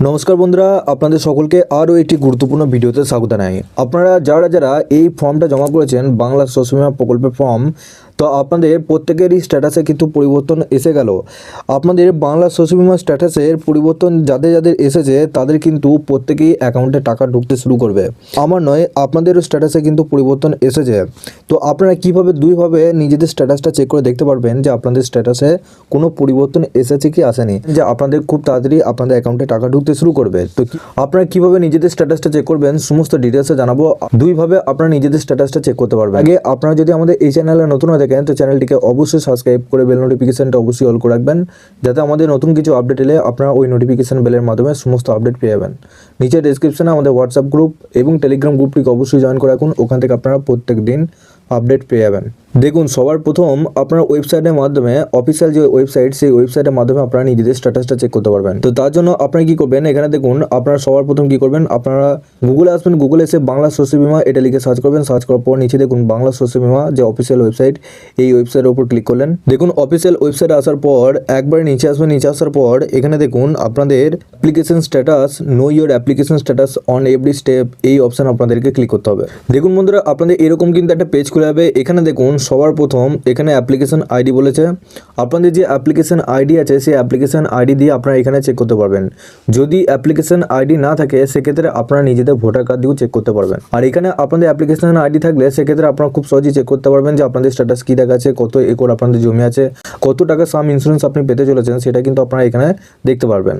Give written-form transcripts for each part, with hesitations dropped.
নমস্কার বন্ধুরা, আপনাদের সকলকে আরও একটি গুরুত্বপূর্ণ ভিডিওতে স্বাগত জানাই। আপনারা যারা এই ফর্মটা জমা করেছেন বাংলা শস্য বীমা প্রকল্পের ফর্ম, তো আপনাদের প্রত্যেকেরই স্ট্যাটাসে কিন্তু পরিবর্তন এসে গেল। আপনাদের বাংলা শস্য বীমা স্ট্যাটাসের পরিবর্তন যাদের এসেছে তাদের কিন্তু প্রত্যেকেই অ্যাকাউন্টে টাকা ঢুকতে শুরু করবে। আমার নয়, আপনাদেরও স্ট্যাটাসে কিন্তু পরিবর্তন এসেছে। তো আপনারা কীভাবে দুইভাবে নিজেদের স্ট্যাটাসটা চেক করে দেখতে পারবেন যে আপনাদের স্ট্যাটাসে কোনো পরিবর্তন এসেছে কি আসেনি, যে আপনাদের খুব তাড়াতাড়ি আপনাদের অ্যাকাউন্টে টাকা ঢুকতে শুরু করবে। তো আপনারা কীভাবে নিজেদের স্ট্যাটাসটা চেক করবেন সমস্ত ডিটেলসে জানাবো। দুইভাবে আপনারা নিজেদের স্ট্যাটাসটা চেক করতে পারবেন। আগে আপনারা যদি আমাদের এই চ্যানেলে নতুন হয়ে থাকেন তো চ্যানেলটিকে অবশ্যই সাবস্ক্রাইব করে বেল নোটিফিকেশনটা অবশ্যই অল করে রাখবেন, যাতে আমাদের নতুন কিছু আপডেট এলে আপনারা ওই নোটিফিকেশন বেলের মাধ্যমে সমস্ত আপডেট পেয়ে যাবেন। নিচে ডেসক্রিপশনে আমাদের হোয়াটসঅ্যাপ গ্রুপ এবং টেলিগ্রাম গ্রুপটিকে অবশ্যই জয়েন করে রাখুন, ওখান থেকে আপনারা প্রত্যেক দিন আপডেট পেয়ে যাবেন। দেখুন, সবার প্রথম আপনারা ওয়েবসাইটের মাধ্যমে, অফিসিয়াল যে ওয়েবসাইট সেই ওয়েবসাইটের মাধ্যমে আপনারা নিজেদের স্ট্যাটাসটা চেক করতে পারবেন। তো তার জন্য আপনারা কি করবেন, এখানে দেখুন আপনারা সবার প্রথম কি করবেন, আপনারা গুগলে আসবেন। গুগলে এসে বাংলা শস্য বীমা এটা লিখে সার্চ করবেন। সার্চ করার পর নিচে দেখুন বাংলা শস্য বীমা যে অফিসিয়াল ওয়েবসাইট, এই ওয়েবসাইটের উপর ক্লিক করলেন। দেখুন অফিসিয়াল ওয়েবসাইটে আসার পর একবার নিচে আসবেন। নিচে আসার পর এখানে দেখুন আপনাদের application status, know your application status on every step, এই অপশন আপনাদেরকে ক্লিক করতে হবে। দেখুন বন্ধুরা, আপনাদের এরকম কিন্তু একটা পেজ খুলে যাবে। এখানে দেখুন সবার প্রথম এখানে অ্যাপ্লিকেশন আইডি বলেছে। আপনাদের যে অ্যাপ্লিকেশন আইডি আছে সেই অ্যাপ্লিকেশন আইডি দিয়ে আপনারা এখানে চেক করতে পারবেন। যদি অ্যাপ্লিকেশন আইডি না থাকে সেক্ষেত্রে আপনারা নিজেদের ভোটার কার্ড দিয়েও চেক করতে পারবেন। আর এখানে আপনাদের অ্যাপ্লিকেশন আইডি থাকলে সেক্ষেত্রে আপনারা খুব সহজেই চেক করতে পারবেন যে আপনাদের স্ট্যাটাস কী দেখাচ্ছে, কত একর আপনাদের জমি আছে, কত টাকা সাম ইন্স্যুরেন্স আপনি পেতে চলেছেন, সেটা কিন্তু আপনারা এখানে দেখতে পারবেন।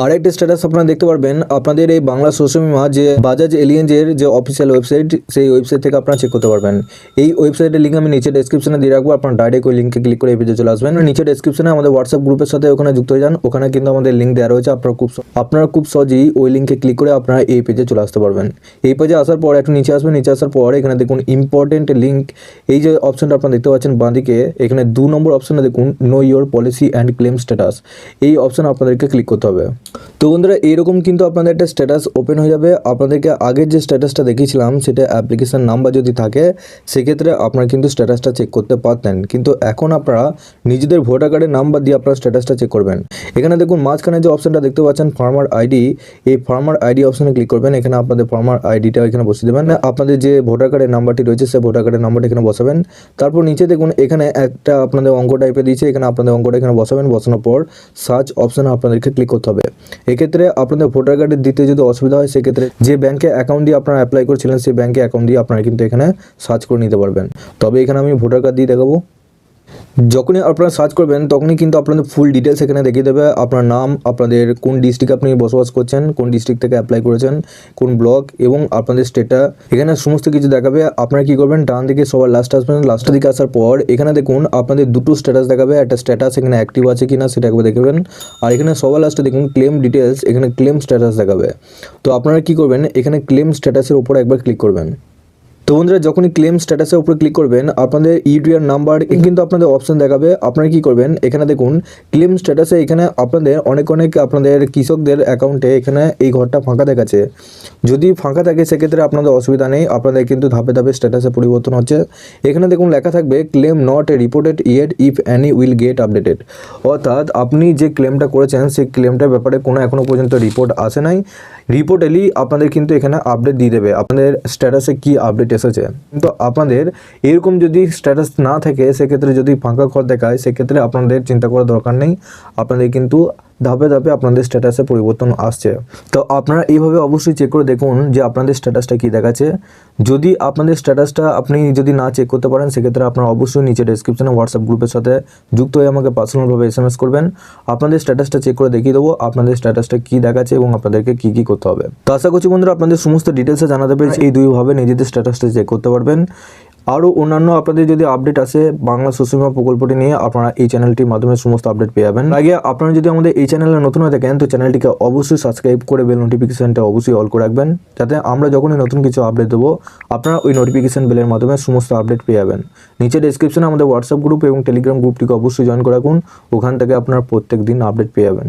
আরেকটা স্ট্যাটাস আপনারা দেখতে পারবেন, আপনাদের এই বাংলা শস্য বীমা যে বাজাজ এলিয়েন্সের যে অফিসিয়াল ওয়েবসাইট, সেই ওয়েবসাইট থেকে আপনারা চেক করতে পারবেন। এই ওয়েবসাইটের লিঙ্ক আমি নিচে ডেসক্রিপশনে দিয়ে রাখবো, আপনারা ডাইরেক্ট ওই লিঙ্কে ক্লিক করে এই পেজে চলে আসবেন। নিচে ডেসক্রিপশনে আমাদের হোয়াটসঅ্যাপ গ্রুপের সাথে ওখানে যুক্ত হয়ে যান, ওখানে কিন্তু আমাদের লিঙ্ক দেওয়া রয়েছে। আপনারা খুব সহজেই ওই লিঙ্কে ক্লিক করে আপনারা এই পেজে চলে আসতে পারবেন। এই পেজে আসার পর একটু নিচে আসবেন। নিচে আসার পর এখানে দেখুন ইম্পর্টেন্ট লিঙ্ক, এই যে অপশনটা আপনারা দেখতে পাচ্ছেন বাঁদিকে, এখানে 2 নম্বর অপশনে দেখুন know your policy and claim status, এই অপশন আপনাদেরকে ক্লিক করতে হবে। তো বন্ধুরা এইরকম কিন্তু আপনাদের একটা স্ট্যাটাস ওপেন হয়ে যাবে। আপনাদেরকে আগের যে স্ট্যাটাসটা দেখিয়েছিলাম সেটা অ্যাপ্লিকেশন নাম্বার যদি থাকে সেক্ষেত্রে আপনারা কিন্তু স্ট্যাটাসটা চেক করতে পারতেন, কিন্তু এখন আপনারা নিজেদের ভোটার কার্ডের নাম্বার দিয়ে আপনারা স্ট্যাটাসটা চেক করবেন। এখানে দেখুন মাঝখানে যে অপশনটা দেখতে পাচ্ছেন ফার্মার আইডি, এই ফার্মার আইডি অপশনে ক্লিক করবেন। এখানে আপনাদের ফার্মার আইডিটা এখানে বসিয়ে দেবেন। আপনাদের যে ভোটার কার্ডের নাম্বারটি রয়েছে সেই ভোটার কার্ডের নাম্বারটা এখানে বসাবেন। তারপর নিচে দেখুন এখানে একটা আপনাদের অঙ্ক টাইপে দিয়েছে, এখানে আপনাদের অঙ্কটা এখানে বসাবেন। বসানোর পর সার্চ অপশনে আপনাদেরকে ক্লিক করতে হবে। এক্ষেত্রে আপনাদের ভোটার কার্ডের দিতে যদি অসুবিধা হয় সেক্ষেত্রে যে ব্যাংকে অ্যাকাউন্ট দিয়ে আপনারা অ্যাপ্লাই করেছিলেন সেই ব্যাংকে অ্যাকাউন্ট দিয়ে আপনারা কিন্তু এখানে সার্চ করে নিতে পারবেন। তবে এখানে আমি ভোটার কার্ড দিয়ে দেখাবো। যখনই আপনারা সার্চ করবেন তখনই কিন্তু আপনাদের ফুল ডিটেলস এখানে দেখিয়ে দেবে। আপনার নাম, আপনাদের কোন ডিস্ট্রিক্টে আপনি বসবাস করছেন, কোন ডিস্ট্রিক্ট থেকে অ্যাপ্লাই করেছেন, কোন ব্লক এবং আপনাদের স্টেটটা এখানে সমস্ত কিছু দেখাবে। আপনারা কি করবেন, ডান দিকে সবার লাস্ট আসবেন। লাস্টের দিকে আসার পর এখানে দেখুন আপনাদের দুটো স্ট্যাটাস দেখাবে। একটা স্ট্যাটাস এখানে অ্যাক্টিভ আছে কিনা সেটা একবার দেখবেন। আর এখানে সবার লাস্টে দেখুন ক্লেম ডিটেলস, এখানে ক্লেম স্ট্যাটাস দেখাবে। তো আপনারা কি করবেন, এখানে ক্লেম স্ট্যাটাসের উপর একবার ক্লিক করবেন। তো বন্ধুরা যখনই ক্লেম স্ট্যাটাসের উপরে ক্লিক করবেন আপনাদের ইউটিআর নাম্বার কিন্তু আপনাদের অপশন দেখাবে। আপনারা কি করবেন, এখানে দেখুন ক্লেম স্ট্যাটাসে এখানে আপনাদের অনেক আপনাদের কৃষকদের অ্যাকাউন্টে এখানে এই ঘরটা ফাঁকা দেখাচ্ছে। যদি ফাঁকা থাকে সেক্ষেত্রে আপনাদের অসুবিধা নেই, আপনাদের কিন্তু ধাপে ধাপে স্ট্যাটাসে পরিবর্তন হচ্ছে। এখানে দেখুন লেখা থাকবে claim not reported yet if any will get updated, অর্থাৎ আপনি যে ক্লেমটা করেছেন সেই ক্লেমটার ব্যাপারে কোনো এখনও পর্যন্ত রিপোর্ট আসে নাই। রিপোর্ট এলেই আপনাদের কিন্তু এখানে আপডেট দিয়ে দেবে আপনাদের স্ট্যাটাসে কি আপডেট এসেছে। কিন্তু আপনাদের এরকম যদি স্ট্যাটাস না থাকে সেক্ষেত্রে যদি ফাঁকা ঘর দেখায় সেক্ষেত্রে আপনাদের চিন্তা করার দরকার নেই, আপনাদের কিন্তু ধাপে ধাপে আপনাদের স্ট্যাটাসে পরিবর্তন আসছে। তো আপনারা এইভাবে অবশ্যই চেক করে দেখুন যে আপনাদের স্ট্যাটাসটা কী দেখাচ্ছে। যদি আপনাদের স্ট্যাটাসটা আপনি যদি না চেক করতে পারেন সেক্ষেত্রে আপনারা অবশ্যই নিচে ডেসক্রিপশনে হোয়াটসঅ্যাপ গ্রুপের সাথে যুক্ত হয়ে আমাকে পার্সোনালভাবে SMS করবেন। আপনাদের স্ট্যাটাসটা চেক করে দেখিয়ে দেবো আপনাদের স্ট্যাটাসটা কী দেখাচ্ছে এবং আপনাদেরকে কী কী করতে হবে। তো আশা করছি বন্ধুরা আপনাদের সমস্ত ডিটেলসে জানাতে পেরেছি। এই দুইভাবে নিজেদের স্ট্যাটাসটা চেক করতে পারবেন। আরও অন্যান্য আপনাদের যদি আপডেট আসে বাংলা শস্য বীমা প্রকল্পটি নিয়ে আপনারা এই চ্যানেলটির মাধ্যমে সমস্ত আপডেট পেয়ে যাবেন। আগে আপনারা যদি আমাদের এই চ্যানেলে নতুন হয়ে থাকেন তো চ্যানেলটিকে অবশ্যই সাবস্ক্রাইব করে বেল নোটিফিকেশনটা অবশ্যই অল করে রাখবেন, যাতে আমরা যখনই নতুন কিছু আপডেট দেবো আপনারা ওই নোটিফিকেশন বেলের মাধ্যমে সমস্ত আপডেট পেয়ে যাবেন। নিচে ডেসক্রিপশনে আমাদের হোয়াটসঅ্যাপ গ্রুপ এবং টেলিগ্রাম গ্রুপটিকে অবশ্যই জয়েন করে রাখুন, ওখান থেকে আপনারা প্রত্যেক দিন আপডেট পেয়ে যাবেন।